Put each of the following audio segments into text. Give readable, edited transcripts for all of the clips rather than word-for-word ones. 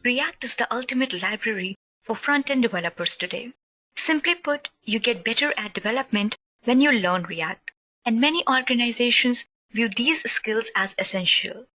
React is the ultimate library for front-end developers today. Simply put, you get better at development when you learn React, and many organizations view these skills as essential.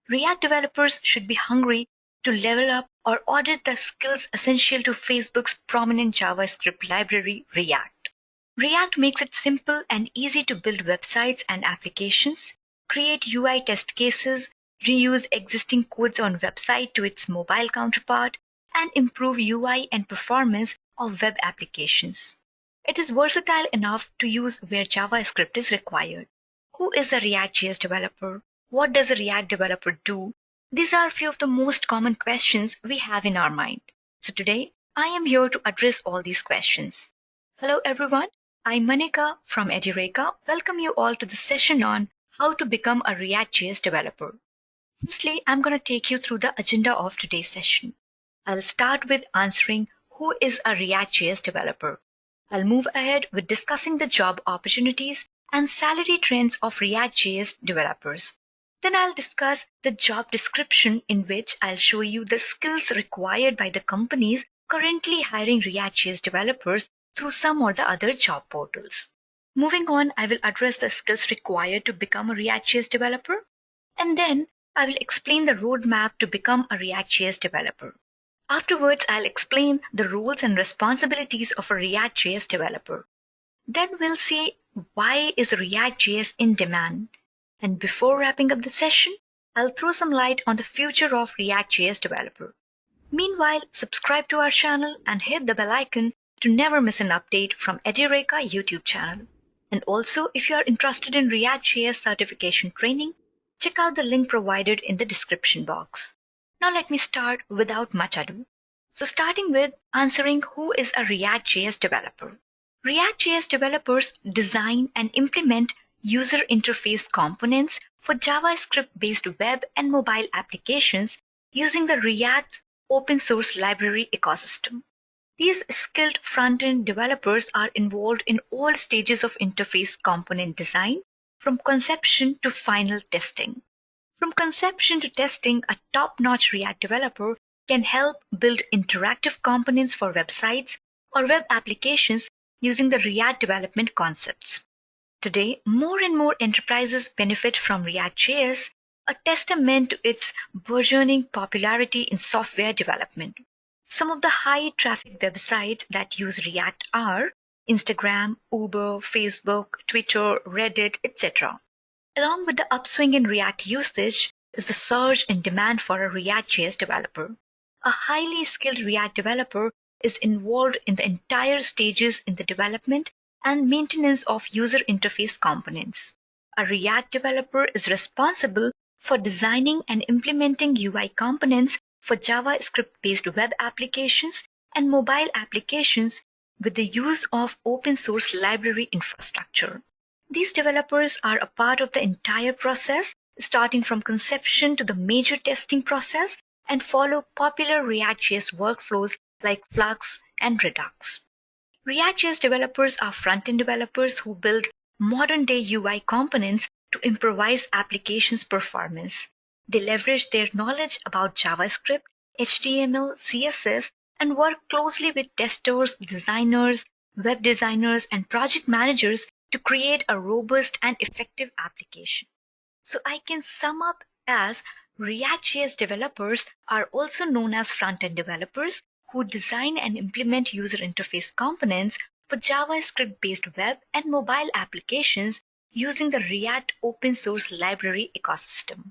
React developers should be hungry to level up or audit the skills essential to Facebook's prominent JavaScript library, React. React makes it simple and easy to build websites and applications, create UI test cases, reuse existing codes on website to its mobile counterpart, and improve UI and performance of web applications. It is versatile enough to use where JavaScript is required. Who is a ReactJS developer? What does a React developer do? These are a few of the most common questions we have in our mind. So today, I am here to address all these questions. Hello everyone, I'm Manika from Edureka. Welcome you all to the session on how to become a ReactJS developer. Firstly, I'm going to take you through the agenda of today's session. I'll start with answering who is a ReactJS developer. I'll move ahead with discussing the job opportunities and salary trends of ReactJS developers. Then I'll discuss the job description, in which I'll show you the skills required by the companies currently hiring ReactJS developers through some or the other job portals. Moving on, I will address the skills required to become a ReactJS developer, and then I will explain the roadmap to become a ReactJS developer. Afterwards, I'll explain the roles and responsibilities of a ReactJS developer. Then we'll see why is ReactJS in demand. And before wrapping up the session, I'll throw some light on the future of ReactJS developer. Meanwhile, subscribe to our channel and hit the bell icon to never miss an update from Edureka YouTube channel. And also, if you are interested in ReactJS certification training, check out the link provided in the description box. Now let me start without much ado. So starting with answering who is a ReactJS developer. ReactJS developers design and implement user interface components for JavaScript-based web and mobile applications using the React open source library ecosystem. These skilled front-end developers are involved in all stages of interface component design, from conception to final testing. From conception to testing, a top-notch React developer can help build interactive components for websites or web applications using the React development concepts. Today, more and more enterprises benefit from ReactJS, a testament to its burgeoning popularity in software development. Some of the high-traffic websites that use React are Instagram, Uber, Facebook, Twitter, Reddit, etc. Along with the upswing in React usage is the surge in demand for a ReactJS developer. A highly skilled React developer is involved in the entire stages in the development and maintenance of user interface components. A React developer is responsible for designing and implementing UI components for JavaScript-based web applications and mobile applications with the use of open source library infrastructure. These developers are a part of the entire process, starting from conception to the major testing process, and follow popular ReactJS workflows like Flux and Redux. ReactJS developers are front-end developers who build modern-day UI components to improvise applications' performance. They leverage their knowledge about JavaScript, HTML, CSS, and work closely with testers, designers, web designers, and project managers to create a robust and effective application. So I can sum up as ReactJS developers are also known as front-end developers who design and implement user interface components for JavaScript-based web and mobile applications using the React open source library ecosystem.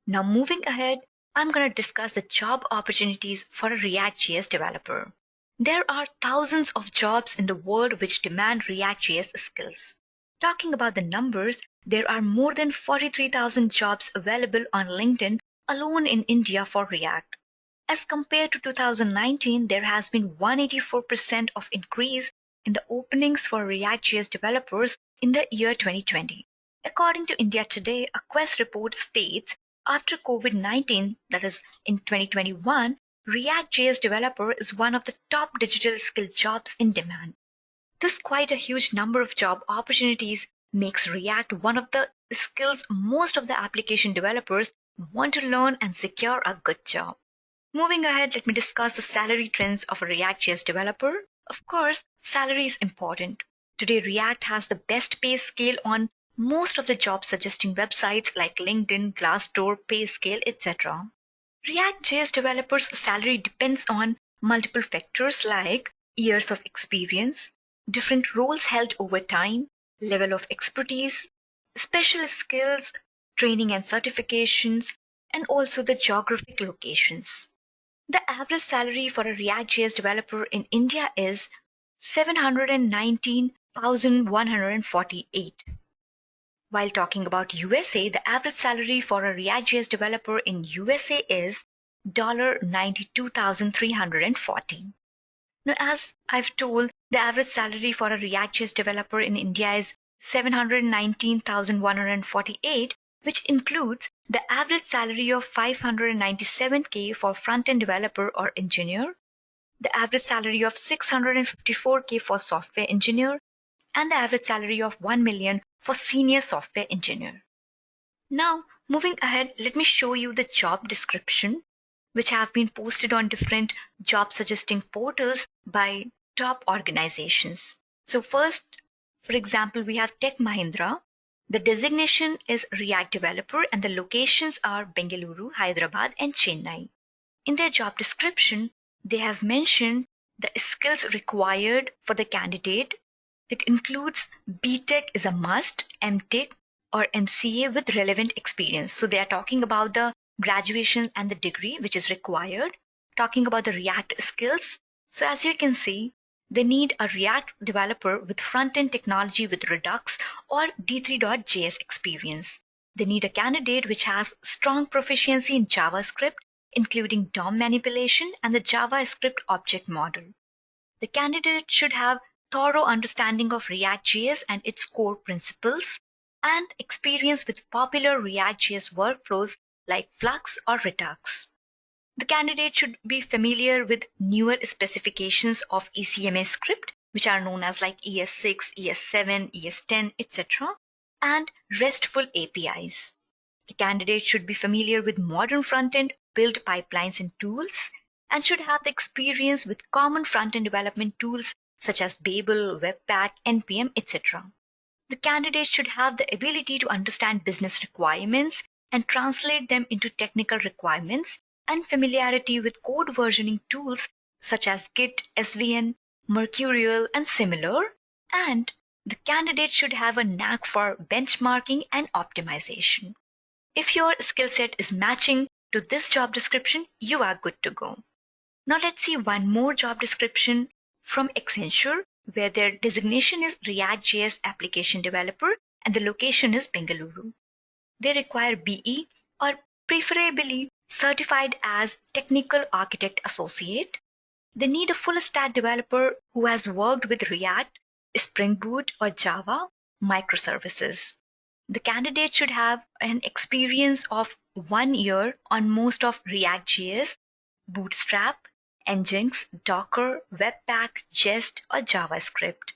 Now moving ahead, I'm going to discuss the job opportunities for a ReactJS developer. There are thousands of jobs in the world which demand ReactJS skills. Talking about the numbers, there are more than 43,000 jobs available on LinkedIn alone in India for React. As compared to 2019, there has been 184% of increase in the openings for ReactJS developers in the year 2020. According to India Today, a Quest report states, after COVID-19, that is in 2021, ReactJS developer is one of the top digital skill jobs in demand. This quite a huge number of job opportunities makes React one of the skills most of the application developers want to learn and secure a good job. Moving ahead, let me discuss the salary trends of a ReactJS developer. Of course, salary is important. Today, React has the best pay scale on most of the job suggesting websites like LinkedIn, Glassdoor, PayScale, etc. ReactJS developers' salary depends on multiple factors like years of experience, different roles held over time, level of expertise, specialist skills, training and certifications, and also the geographic locations. The average salary for a ReactJS developer in India is 719,148. While talking about USA, the average salary for a ReactJS developer in USA is $92,340. Now, as I've told, the average salary for a ReactJS developer in India is 719,148, which includes the average salary of 597K for front-end developer or engineer, the average salary of 654K for software engineer, and the average salary of 1 million for senior software engineer. Now, moving ahead, let me show you the job description, which have been posted on different job suggesting portals by top organizations. So first, for example, we have Tech Mahindra. The designation is React Developer and the locations are Bengaluru, Hyderabad, and Chennai. In their job description, they have mentioned the skills required for the candidate. It includes BTech is a must, MTech or MCA with relevant experience. So they are talking about the graduation and the degree which is required, talking about the React skills. So as you can see, they need a React developer with front-end technology with Redux or D3.js experience. They need a candidate which has strong proficiency in JavaScript, including DOM manipulation and the JavaScript object model. The candidate should have thorough understanding of ReactJS and its core principles, and experience with popular ReactJS workflows like Flux or Redux. The candidate should be familiar with newer specifications of ECMA script, which are known as like ES6, ES7, ES10, etc., and RESTful APIs. The candidate should be familiar with modern front-end build pipelines and tools, and should have the experience with common front-end development tools such as Babel, Webpack, NPM, etc. The candidate should have the ability to understand business requirements and translate them into technical requirements, and familiarity with code versioning tools such as Git, SVN, Mercurial, and similar. And the candidate should have a knack for benchmarking and optimization. If your skill set is matching to this job description, you are good to go. Now let's see one more job description from Accenture, where their designation is ReactJS Application Developer and the location is Bengaluru. They require BE or preferably certified as Technical Architect Associate. They need a full stack developer who has worked with React, Spring Boot or Java microservices. The candidate should have an experience of 1 year on most of ReactJS, Bootstrap, Nginx, Docker, Webpack, Jest or JavaScript.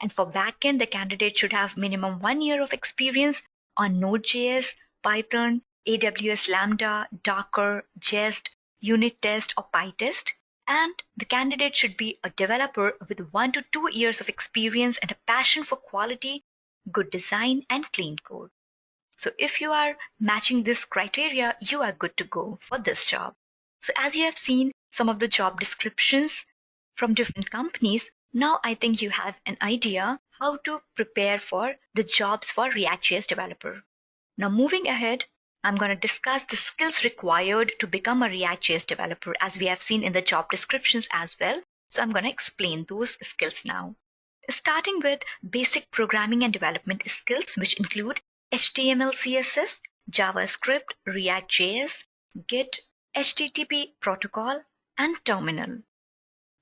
And for backend, the candidate should have minimum 1 year of experience on Node.js, Python, AWS Lambda, Docker, Jest, Unit Test or PyTest. And the candidate should be a developer with 1 to 2 years of experience and a passion for quality, good design, and clean code. So if you are matching this criteria, you are good to go for this job. So as you have seen some of the job descriptions from different companies, now I think you have an idea how to prepare for the jobs for ReactJS developer. Now moving ahead, I'm going to discuss the skills required to become a ReactJS developer, as we have seen in the job descriptions as well. So I'm going to explain those skills now. Starting with basic programming and development skills, which include HTML, CSS, JavaScript, ReactJS, Git, HTTP protocol, and terminal.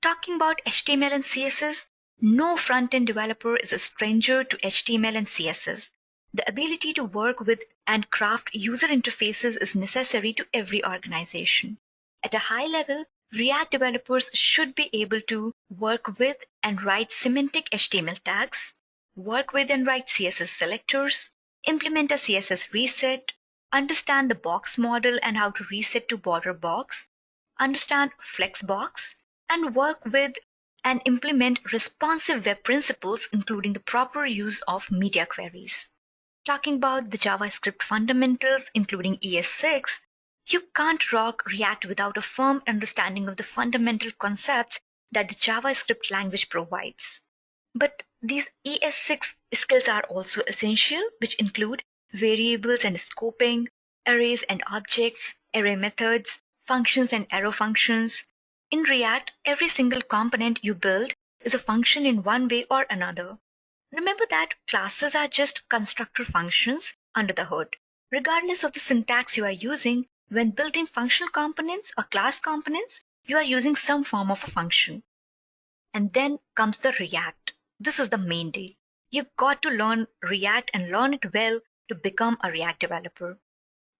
Talking about HTML and CSS, no front-end developer is a stranger to HTML and CSS. The ability to work with and craft user interfaces is necessary to every organization. At a high level, React developers should be able to work with and write semantic HTML tags, work with and write CSS selectors, implement a CSS reset, understand the box model and how to reset to border box, understand Flexbox, and work with and implement responsive web principles, including the proper use of media queries. Talking about the JavaScript fundamentals, including ES6, you can't rock React without a firm understanding of the fundamental concepts that the JavaScript language provides. But these ES6 skills are also essential, which include variables and scoping, arrays and objects, array methods, functions and arrow functions. In React, every single component you build is a function in one way or another. Remember that classes are just constructor functions under the hood. Regardless of the syntax you are using, when building functional components or class components, you are using some form of a function. And then comes the React. This is the main deal. You've got to learn React and learn it well to become a React developer.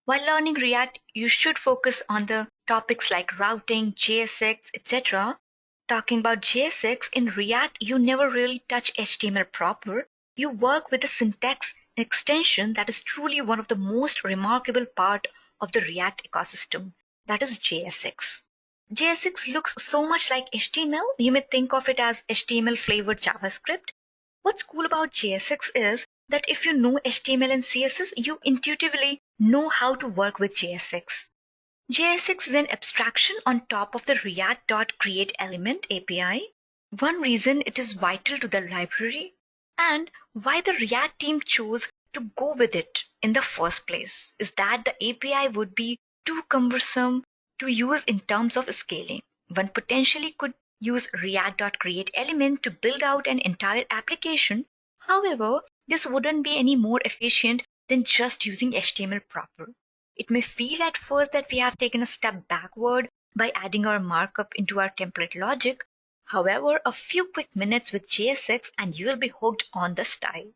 While learning React, you should focus on the topics like routing, JSX, etc. Talking about JSX, in React, you never really touch HTML proper. You work with a syntax extension that is truly one of the most remarkable part of the React ecosystem. That is JSX. JSX looks so much like HTML, you may think of it as HTML flavored JavaScript. What's cool about JSX is that if you know HTML and CSS, you intuitively know how to work with JSX. JSX is an abstraction on top of the React.createElement API. One reason it is vital to the library and why the React team chose to go with it in the first place is that the API would be too cumbersome to use in terms of scaling. One potentially could use React.createElement to build out an entire application. However, this wouldn't be any more efficient than just using HTML proper. It may feel at first that we have taken a step backward by adding our markup into our template logic. However, a few quick minutes with JSX and you will be hooked on the style.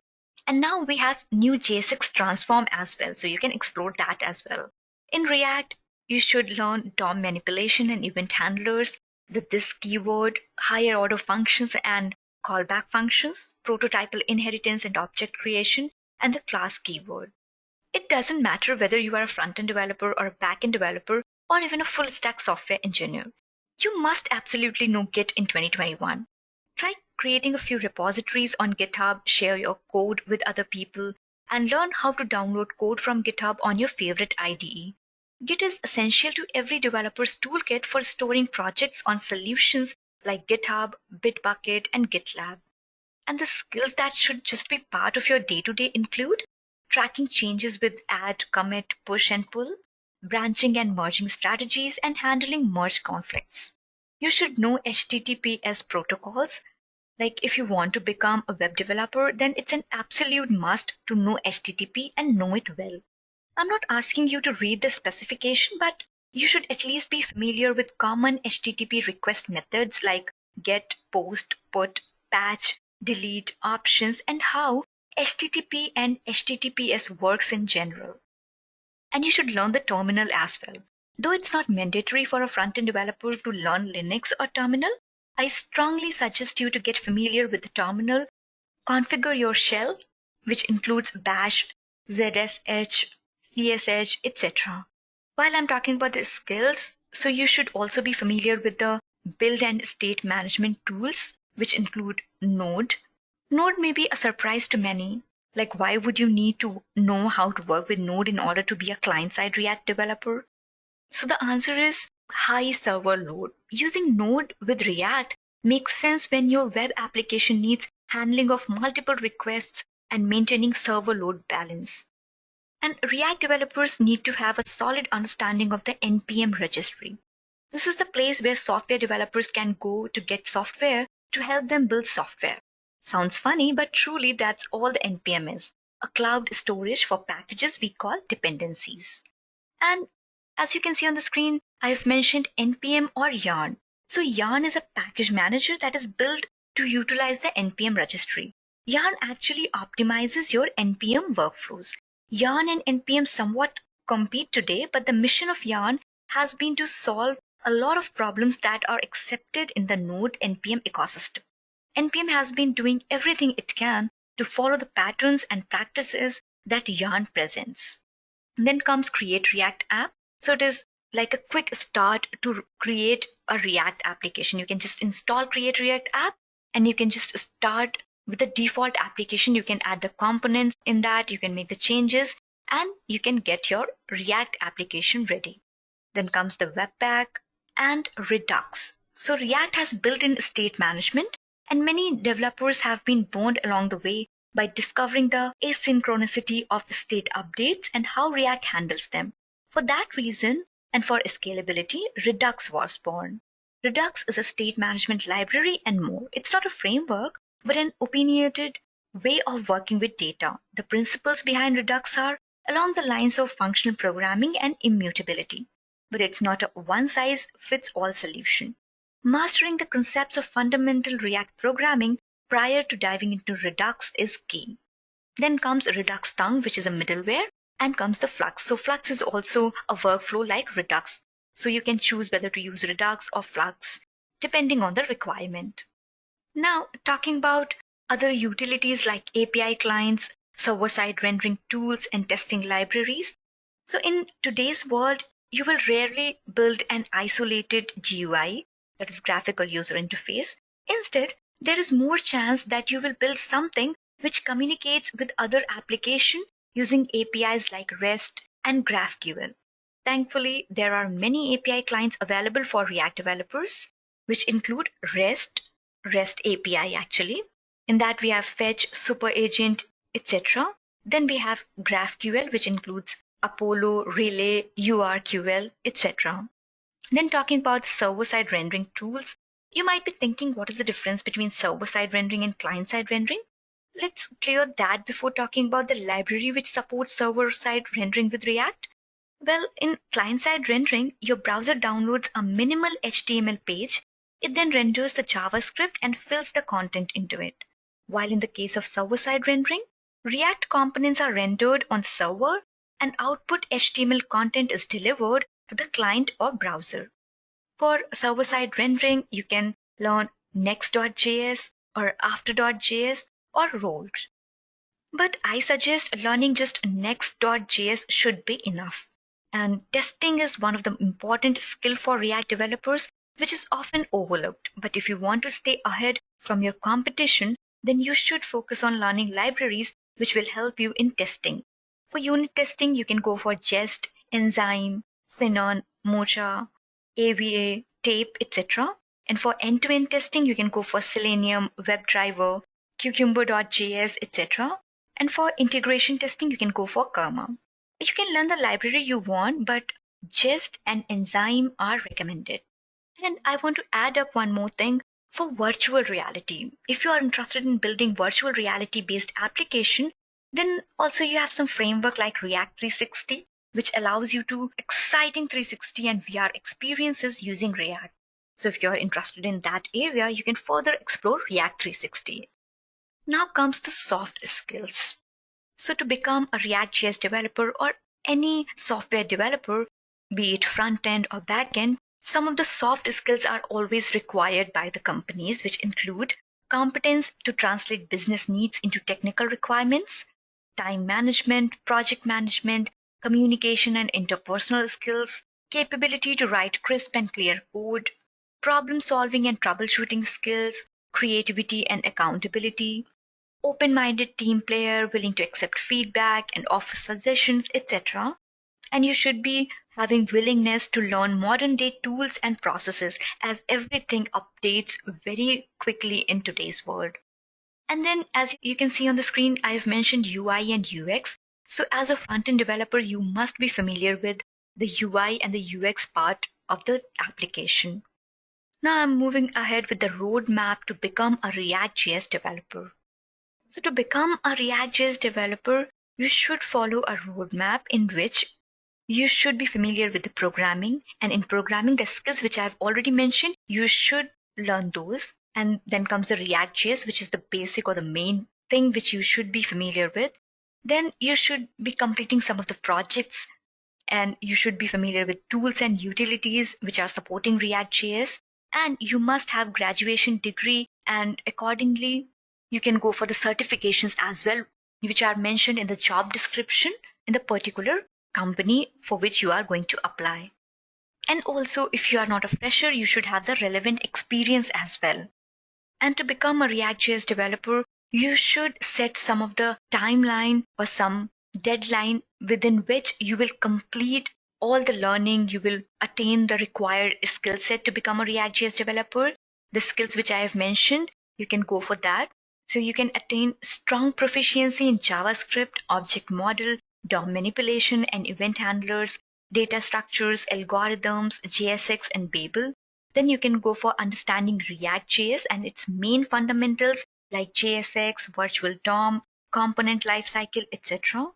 And now we have new JSX transform as well, so you can explore that as well. In React, you should learn DOM manipulation and event handlers, the this keyword, higher order functions and callback functions, prototypal inheritance and object creation, and the class keyword. It doesn't matter whether you are a front-end developer or a back-end developer or even a full-stack software engineer. You must absolutely know Git in 2021. Try creating a few repositories on GitHub, share your code with other people, and learn how to download code from GitHub on your favorite IDE. Git is essential to every developer's toolkit for storing projects on solutions like GitHub, Bitbucket, and GitLab. And the skills that should just be part of your day-to-day include tracking changes with add, commit, push, and pull, branching and merging strategies, and handling merge conflicts. You should know HTTPS protocols. Like if you want to become a web developer, then it's an absolute must to know HTTP and know it well. I'm not asking you to read the specification, but you should at least be familiar with common HTTP request methods like get, post, put, patch, delete, options, and how HTTP and HTTPS works in general. And you should learn the terminal as well. Though it's not mandatory for a front-end developer to learn Linux or terminal, I strongly suggest you to get familiar with the terminal, configure your shell, which includes bash, ZSH, CSH, etc. While I'm talking about the skills, so you should also be familiar with the build and state management tools, which include Node. Node may be a surprise to many. Like, why would you need to know how to work with Node in order to be a client-side React developer? So the answer is high server load. Using Node with React makes sense when your web application needs handling of multiple requests and maintaining server load balance. And React developers need to have a solid understanding of the NPM registry. This is the place where software developers can go to get software to help them build software. Sounds funny, but truly that's all the NPM is, a cloud storage for packages we call dependencies. And as you can see on the screen, I have mentioned NPM or Yarn. So Yarn is a package manager that is built to utilize the NPM registry. Yarn actually optimizes your NPM workflows. Yarn and NPM somewhat compete today, but the mission of Yarn has been to solve a lot of problems that are accepted in the Node NPM ecosystem. NPM has been doing everything it can to follow the patterns and practices that Yarn presents. Then comes Create React App. So it is like a quick start to create a React application. You can just install Create React app and you can just start with the default application. You can add the components in that, you can make the changes, and you can get your React application ready. Then comes the Webpack and Redux. So React has built-in state management, and many developers have been burned along the way by discovering the asynchronicity of the state updates and how React handles them. For that reason, and for scalability, Redux was born. Redux is a state management library and more. It's not a framework, but an opinionated way of working with data. The principles behind Redux are along the lines of functional programming and immutability. But it's not a one-size-fits-all solution. Mastering the concepts of fundamental React programming prior to diving into Redux is key. Then comes Redux Tongue, which is a middleware, and comes the Flux. So Flux is also a workflow like Redux. So you can choose whether to use Redux or Flux, depending on the requirement. Now, talking about other utilities like API clients, server-side rendering tools, and testing libraries. So in today's world, you will rarely build an isolated GUI, that is graphical user interface. Instead, there is more chance that you will build something which communicates with other applications using APIs like REST and GraphQL. Thankfully, there are many API clients available for React developers, which include REST API actually. In that we have Fetch, Super Agent, etc. Then we have GraphQL, which includes Apollo, Relay, URQL, etc. Then talking about server-side rendering tools, you might be thinking, what is the difference between server-side rendering and client-side rendering? Let's clear that before talking about the library which supports server-side rendering with React. Well, in client-side rendering, your browser downloads a minimal HTML page. It then renders the JavaScript and fills the content into it. While in the case of server-side rendering, React components are rendered on the server and output HTML content is delivered to the client or browser. For server-side rendering, you can learn next.js or after.js or roles. But I suggest learning just next.js should be enough. And testing is one of the important skill for React developers, which is often overlooked. But if you want to stay ahead from your competition, then you should focus on learning libraries which will help you in testing. For unit testing, you can go for Jest, Enzyme, Sinon, Mocha, AVA, Tape, etc. And for end-to-end testing, you can go for Selenium, WebDriver, Cucumber.js, etc. And for integration testing, you can go for 𝐾𝐿. You can learn the library you want, but Jest and Enzyme are recommended. And I want to add up one more thing for virtual reality. If you are interested in building virtual reality based application, then also you have some framework like React 360, which allows you to exciting 360 and VR experiences using React. So if you're interested in that area, you can further explore React 360. Now comes the soft skills. So to become a ReactJS developer or any software developer, be it front-end or back-end, some of the soft skills are always required by the companies, which include competence to translate business needs into technical requirements, time management, project management, communication and interpersonal skills, capability to write crisp and clear code, problem solving and troubleshooting skills, creativity and accountability, open-minded team player willing to accept feedback and offer suggestions, etc. And you should be having willingness to learn modern day tools and processes, as everything updates very quickly in today's world. And then as you can see on the screen, I have mentioned UI and UX. So as a front-end developer, you must be familiar with the UI and the UX part of the application. Now I'm moving ahead with the roadmap to become a ReactJS developer. So to become a ReactJS developer, you should follow a roadmap in which you should be familiar with the programming. And in programming, the skills which I've already mentioned, you should learn those. And then comes the ReactJS, which is the basic or the main thing which you should be familiar with. Then you should be completing some of the projects, and you should be familiar with tools and utilities which are supporting ReactJS. And you must have graduation degree, and accordingly, you can go for the certifications as well, which are mentioned in the job description in the particular company for which you are going to apply. And also, if you are not a fresher, you should have the relevant experience as well. And to become a ReactJS developer, you should set some of the timeline or some deadline within which you will complete all the learning, you will attain the required skill set to become a ReactJS developer. The skills which I have mentioned, you can go for that. So you can attain strong proficiency in JavaScript, object model, DOM manipulation and event handlers, data structures, algorithms, JSX and Babel. Then you can go for understanding ReactJS and its main fundamentals like JSX, virtual DOM, component lifecycle, etc.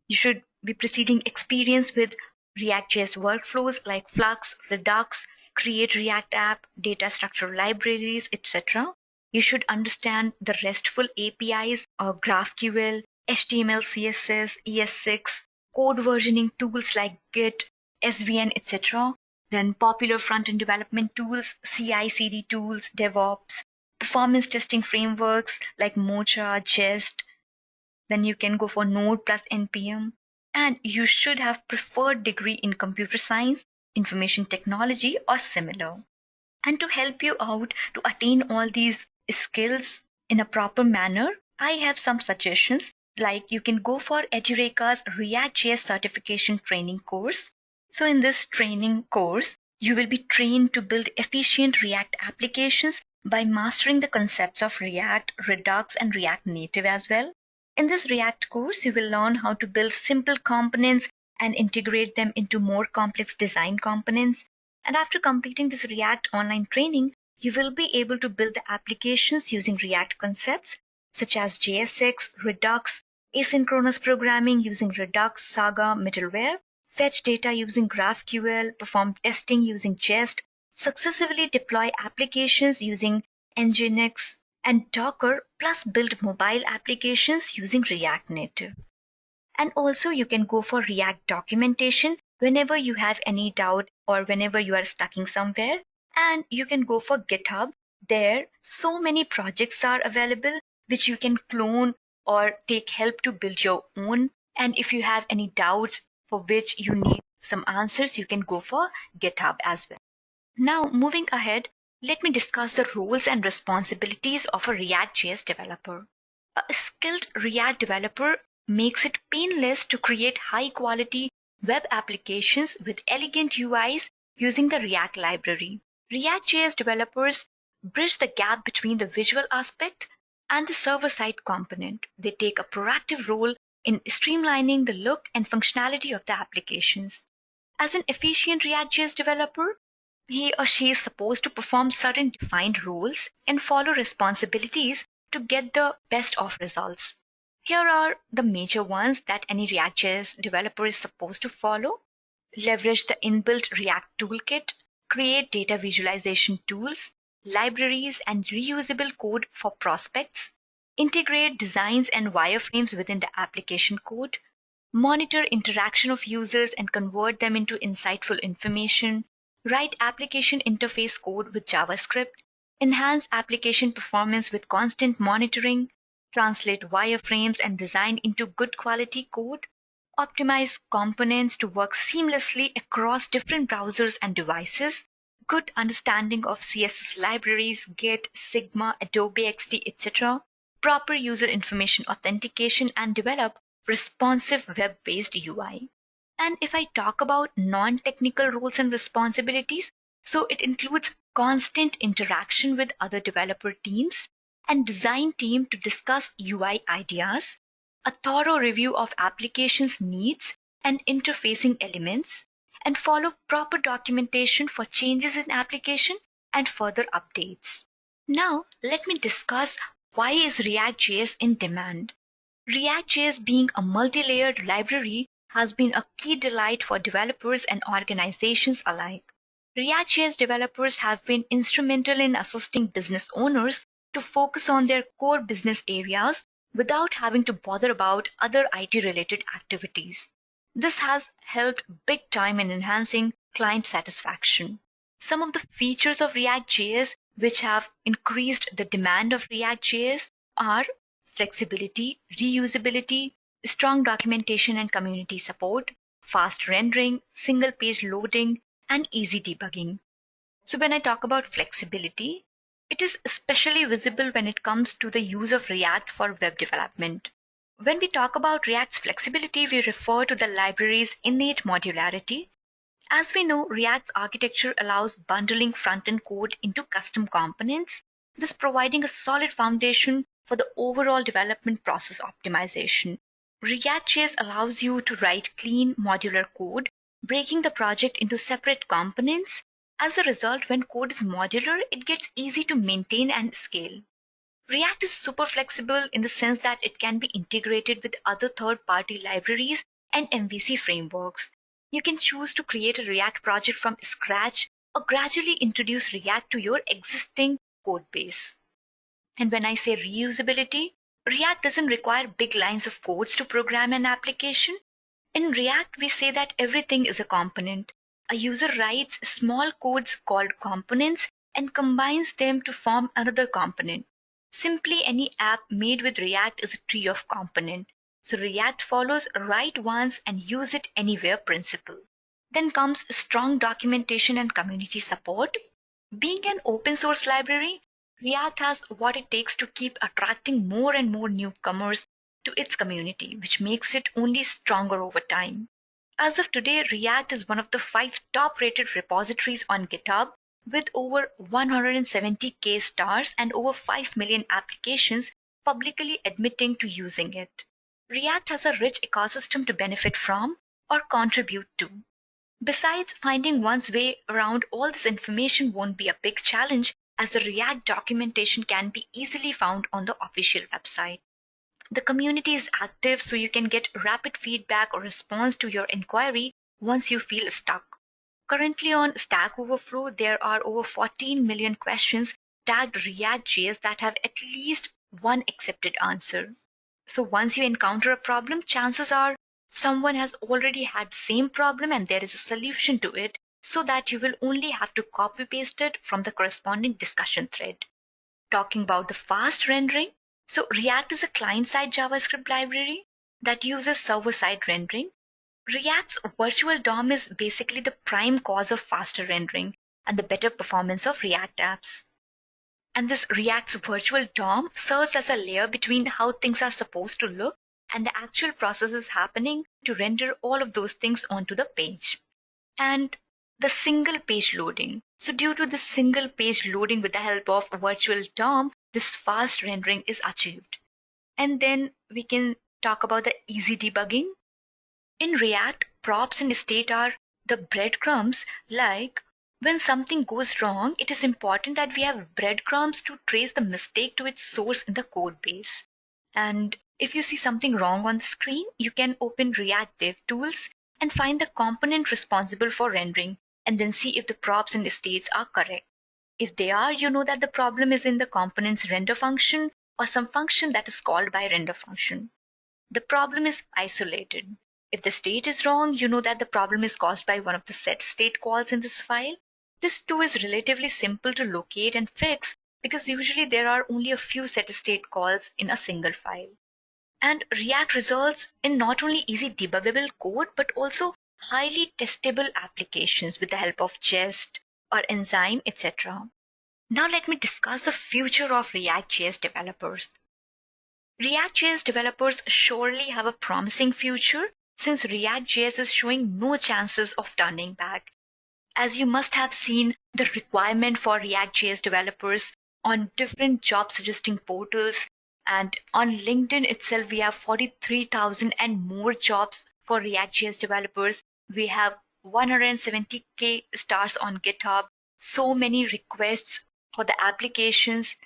You should be preceding experience with ReactJS workflows like Flux, Redux, Create React App, data structure libraries, etc. You should understand the RESTful APIs or GraphQL, HTML, CSS, ES6, code versioning tools like Git, SVN, etc. Then popular front-end development tools, CI/CD tools, DevOps, performance testing frameworks like Mocha, Jest. Then you can go for Node plus NPM. And you should have preferred degree in computer science, information technology, or similar. And to help you out to attain all these skills in a proper manner, I have some suggestions. Like you can go for Edureka's ReactJS certification training course. So in this training course, you will be trained to build efficient React applications by mastering the concepts of React, Redux, and React Native as well. In this React course, you will learn how to build simple components and integrate them into more complex design components. And after completing this React online training, you will be able to build the applications using React concepts such as JSX, Redux, asynchronous programming using Redux, Saga middleware, fetch data using GraphQL, perform testing using Jest, successfully deploy applications using Nginx and Docker, plus build mobile applications using React Native. And also you can go for React documentation whenever you have any doubt or whenever you are stuck in somewhere. And you can go for GitHub. There, so many projects are available which you can clone or take help to build your own. And if you have any doubts for which you need some answers, you can go for GitHub as well. Now, moving ahead, let me discuss the roles and responsibilities of a ReactJS developer. A skilled React developer makes it painless to create high-quality web applications with elegant UIs using the React library. ReactJS developers bridge the gap between the visual aspect and the server-side component. They take a proactive role in streamlining the look and functionality of the applications. As an efficient ReactJS developer, he or she is supposed to perform certain defined roles and follow responsibilities to get the best of results. Here are the major ones that any ReactJS developer is supposed to follow. Leverage the inbuilt React toolkit, create data visualization tools, libraries, and reusable code for prospects, integrate designs and wireframes within the application code, monitor interaction of users and convert them into insightful information, write application interface code with JavaScript, enhance application performance with constant monitoring, translate wireframes and design into good quality code, optimize components to work seamlessly across different browsers and devices, good understanding of CSS libraries, Git, Sigma, Adobe XD, etc., proper user information authentication, and develop responsive web-based UI. And if I talk about non-technical roles and responsibilities, so it includes constant interaction with other developer teams and design team to discuss UI ideas, a thorough review of applications needs and interfacing elements, and follow proper documentation for changes in application and further updates. Now, let me discuss why is ReactJS in demand. ReactJS being a multi-layered library has been a key delight for developers and organizations alike. ReactJS developers have been instrumental in assisting business owners to focus on their core business areas without having to bother about other IT-related activities. This has helped big time in enhancing client satisfaction. Some of the features of ReactJS which have increased the demand of ReactJS are flexibility, reusability, strong documentation and community support, fast rendering, single-page loading, and easy debugging. So when I talk about flexibility, it is especially visible when it comes to the use of React for web development. When we talk about React's flexibility, we refer to the library's innate modularity. As we know, React's architecture allows bundling front-end code into custom components, thus providing a solid foundation for the overall development process optimization. ReactJS allows you to write clean modular code, breaking the project into separate components. As a result, when code is modular, it gets easy to maintain and scale. React is super flexible in the sense that it can be integrated with other third-party libraries and MVC frameworks. You can choose to create a React project from scratch or gradually introduce React to your existing code base. And when I say reusability, React doesn't require big lines of codes to program an application. In React, we say that everything is a component. A user writes small codes called components and combines them to form another component. Simply any app made with React is a tree of component. So React follows write once and use it anywhere principle. Then comes strong documentation and community support. Being an open source library, React has what it takes to keep attracting more and more newcomers to its community, which makes it only stronger over time. As of today, React is one of the 5 top-rated repositories on GitHub with over 170,000 stars and over 5 million applications publicly admitting to using it. React has a rich ecosystem to benefit from or contribute to. Besides, finding one's way around all this information won't be a big challenge, as the React documentation can be easily found on the official website. The community is active, so you can get rapid feedback or response to your inquiry once you feel stuck. Currently on Stack Overflow, there are over 14 million questions tagged ReactJS that have at least one accepted answer. So once you encounter a problem, chances are someone has already had the same problem and there is a solution to it, so that you will only have to copy paste it from the corresponding discussion thread. Talking about the fast rendering, so React is a client-side JavaScript library that uses server-side rendering. React's virtual DOM is basically the prime cause of faster rendering and the better performance of React apps. And this React's virtual DOM serves as a layer between how things are supposed to look and the actual processes happening to render all of those things onto the page. And the single page loading. So due to the single page loading with the help of virtual DOM, this fast rendering is achieved. And then we can talk about the easy debugging. In React, props and state are the breadcrumbs. Like when something goes wrong, it is important that we have breadcrumbs to trace the mistake to its source in the code base. And if you see something wrong on the screen, you can open React Dev Tools and find the component responsible for rendering, and then see if the props and states are correct. If they are, you know that the problem is in the component's render function or some function that is called by render function. The problem is isolated. If the state is wrong, you know that the problem is caused by one of the set state calls in this file. This too is relatively simple to locate and fix because usually there are only a few set state calls in a single file. And React results in not only easy debuggable code but also highly testable applications with the help of Jest or Enzyme, etc. Now let me discuss the future of ReactJS developers. ReactJS developers surely have a promising future since ReactJS is showing no chances of turning back. As you must have seen the requirement for ReactJS developers on different job suggesting portals, and on LinkedIn itself we have 43,000 and more jobs for ReactJS developers. We have 170,000 stars on GitHub, so many requests for the applications,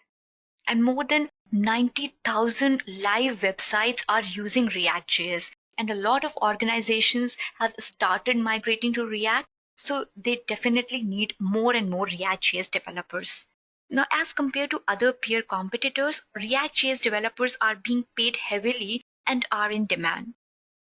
and more than 90,000 live websites are using ReactJS. And a lot of organizations have started migrating to React, so they definitely need more and more ReactJS developers. Now, as compared to other peer competitors, ReactJS developers are being paid heavily and are in demand.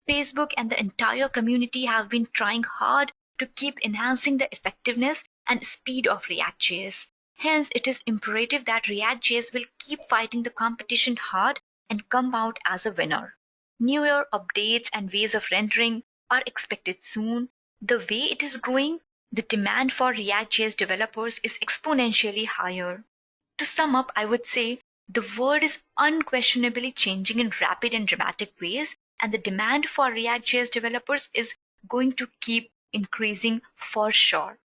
Facebook and the entire community have been trying hard to keep enhancing the effectiveness and speed of ReactJS. Hence, it is imperative that ReactJS will keep fighting the competition hard and come out as a winner. Newer updates and ways of rendering are expected soon. The way it is growing, the demand for ReactJS developers is exponentially higher. To sum up, I would say the world is unquestionably changing in rapid and dramatic ways, and the demand for ReactJS developers is going to keep increasing for sure.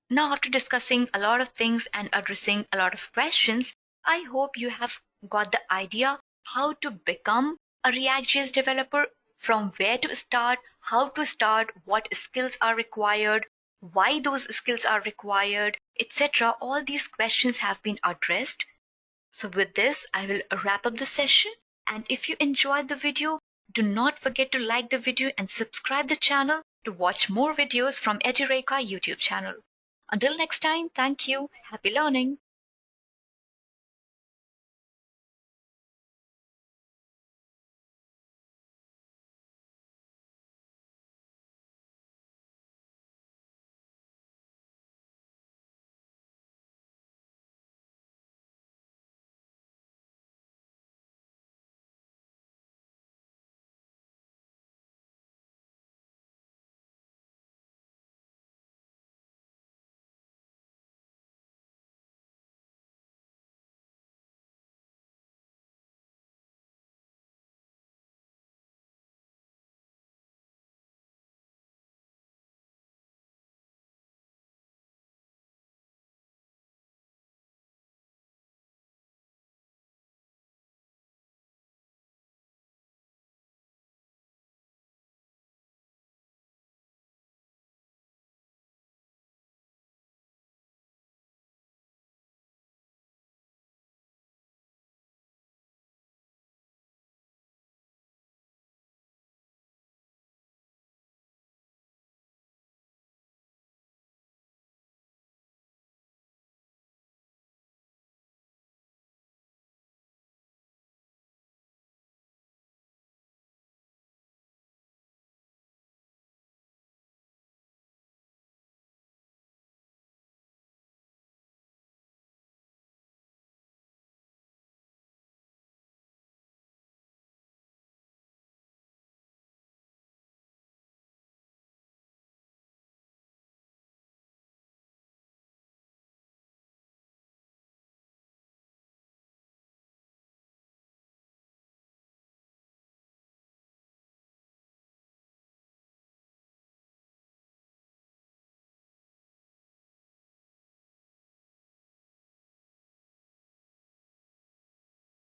Now, after discussing a lot of things and addressing a lot of questions, I hope you have got the idea how to become a ReactJS developer, from where to start, how to start, what skills are required, why those skills are required, etc. All these questions have been addressed. So with this, I will wrap up the session. And if you enjoyed the video, do not forget to like the video and subscribe the channel to watch more videos from Edureka YouTube channel. Until next time, thank you. Happy learning.